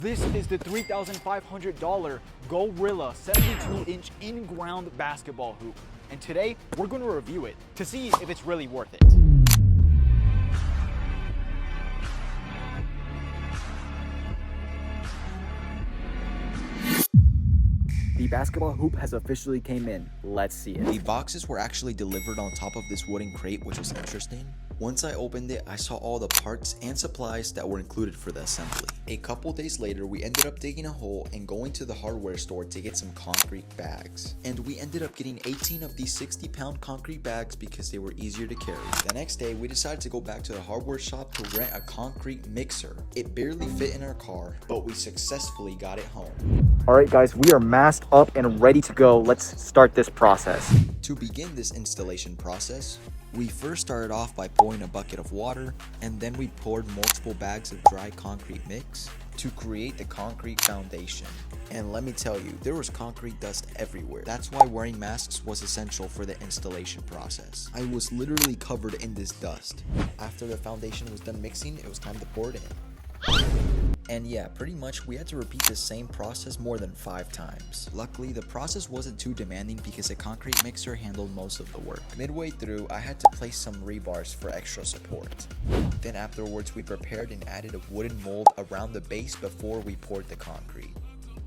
This is the $3,500 Goalrilla 72-inch in-ground basketball hoop. And today, we're going to review it to see if it's really worth it. The basketball hoop has officially came in. Let's see it. The boxes were actually delivered on top of this wooden crate, which was interesting. Once I opened it, I saw all the parts and supplies that were included for the assembly. A couple days later, we ended up digging a hole and going to the hardware store to get some concrete bags. And we ended up getting 18 of these 60-pound concrete bags because they were easier to carry. The next day, we decided to go back to the hardware shop to rent a concrete mixer. It barely fit in our car, but we successfully got it home. All right, guys, we are masked up and ready to go. Let's start this process. To begin this installation process, we first started off by pouring a bucket of water, and then we poured multiple bags of dry concrete mix to create the concrete foundation. And let me tell you, there was concrete dust everywhere. That's why wearing masks was essential for the installation process. I was literally covered in this dust. After the foundation was done mixing, it was time to pour it in. And yeah, pretty much we had to repeat the same process more than 5 times. Luckily, the process wasn't too demanding because a concrete mixer handled most of the work. Midway through, I had to place some rebars for extra support. Then afterwards, we prepared and added a wooden mold around the base before we poured the concrete.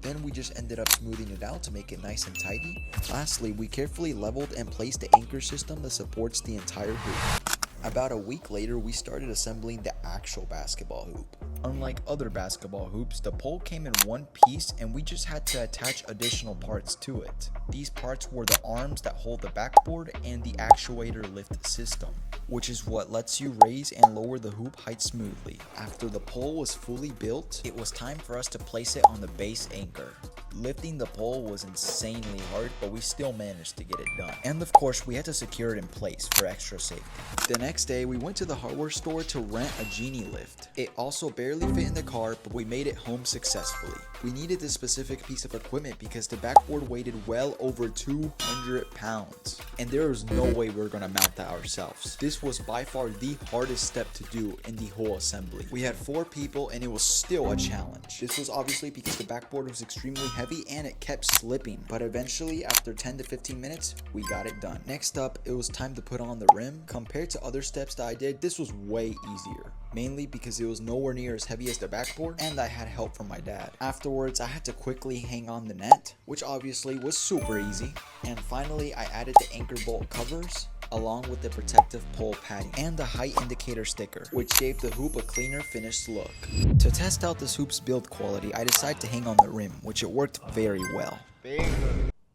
Then we just ended up smoothing it out to make it nice and tidy. Lastly, we carefully leveled and placed the anchor system that supports the entire hoop. About a week later, we started assembling the actual basketball hoop. Unlike other basketball hoops, the pole came in one piece and we just had to attach additional parts to it. These parts were the arms that hold the backboard and the actuator lift system, which is what lets you raise and lower the hoop height smoothly. After the pole was fully built, it was time for us to place it on the base anchor. Lifting the pole was insanely hard, but we still managed to get it done. And of course, we had to secure it in place for extra safety. The next day, we went to the hardware store to rent a genie lift. It also barely fit in the car, but we made it home successfully. We needed this specific piece of equipment because the backboard weighed well over 200 pounds. And there was no way we were gonna mount that ourselves. This was by far the hardest step to do in the whole assembly. We had 4 people and it was still a challenge. This was obviously because the backboard was extremely heavy and it kept slipping, but eventually after 10 to 15 minutes we got it done. Next up, it was time to put on the rim. Compared to other steps that I did, this was way easier, mainly because it was nowhere near as heavy as the backboard and I had help from my dad. Afterwards, I had to quickly hang on the net, which obviously was super easy. And finally, I added the anchor bolt covers along with the protective pole padding and the height indicator sticker, which gave the hoop a cleaner finished look. To test out this hoop's build quality, I decided to hang on the rim, which it worked very well.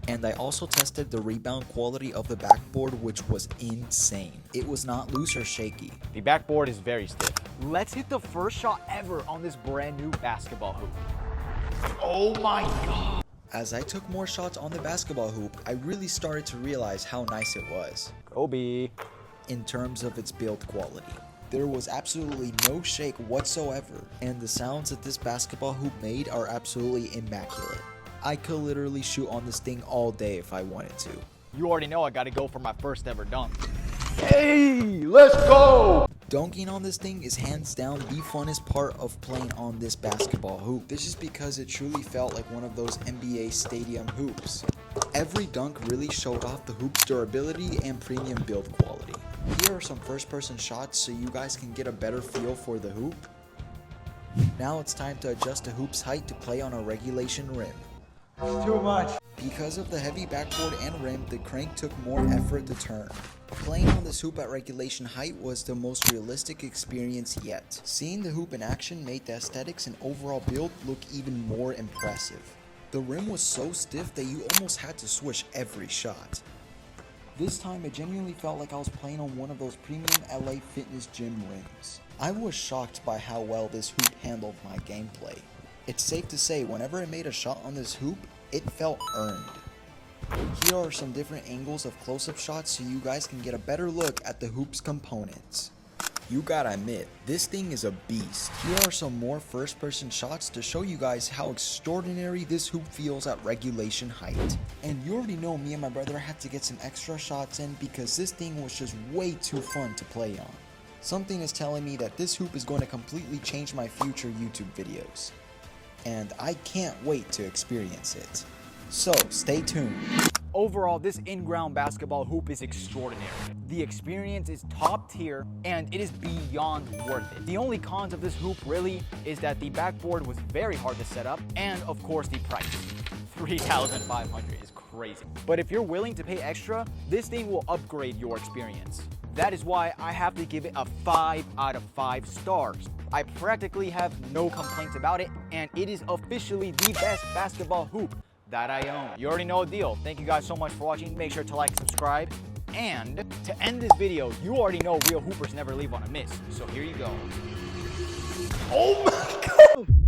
And I also tested the rebound quality of the backboard, which was insane. It was not loose or shaky. The backboard is very stiff. Let's hit the first shot ever on this brand new basketball hoop. Oh my God. As I took more shots on the basketball hoop, I really started to realize how nice it was. Kobe. In terms of its build quality, there was absolutely no shake whatsoever, and the sounds that this basketball hoop made are absolutely immaculate. I could literally shoot on this thing all day if I wanted to. You already know I gotta go for my first ever dunk. Hey, let's go! Dunking on this thing is hands down the funnest part of playing on this basketball hoop. This is because it truly felt like one of those NBA stadium hoops. Every dunk really showed off the hoop's durability and premium build quality. Here are some first-person shots so you guys can get a better feel for the hoop. Now it's time to adjust the hoop's height to play on a regulation rim. Too much. Because of the heavy backboard and rim, the crank took more effort to turn. Playing on this hoop at regulation height was the most realistic experience yet. Seeing the hoop in action made the aesthetics and overall build look even more impressive. The rim was so stiff that you almost had to swish every shot. This time it genuinely felt like I was playing on one of those premium LA Fitness gym rims. I was shocked by how well this hoop handled my gameplay. It's safe to say whenever I made a shot on this hoop, it felt earned. Here are some different angles of close-up shots so you guys can get a better look at the hoop's components. You gotta admit, this thing is a beast. Here are some more first-person shots to show you guys how extraordinary this hoop feels at regulation height. And you already know me and my brother had to get some extra shots in because this thing was just way too fun to play on. Something is telling me that this hoop is going to completely change my future YouTube videos. and I can't wait to experience it. So stay tuned. Overall, this in-ground basketball hoop is extraordinary. The experience is top tier and it is beyond worth it. The only cons of this hoop really is that the backboard was very hard to set up, and of course the price. $3,500 is crazy. But if you're willing to pay extra, this thing will upgrade your experience. That is why I have to give it a 5 out of 5 stars. I practically have no complaints about it, and it is officially the best basketball hoop that I own. You already know the deal. Thank you guys so much for watching. Make sure to like, subscribe, and to end this video, you already know real hoopers never leave on a miss. So here you go. Oh my God!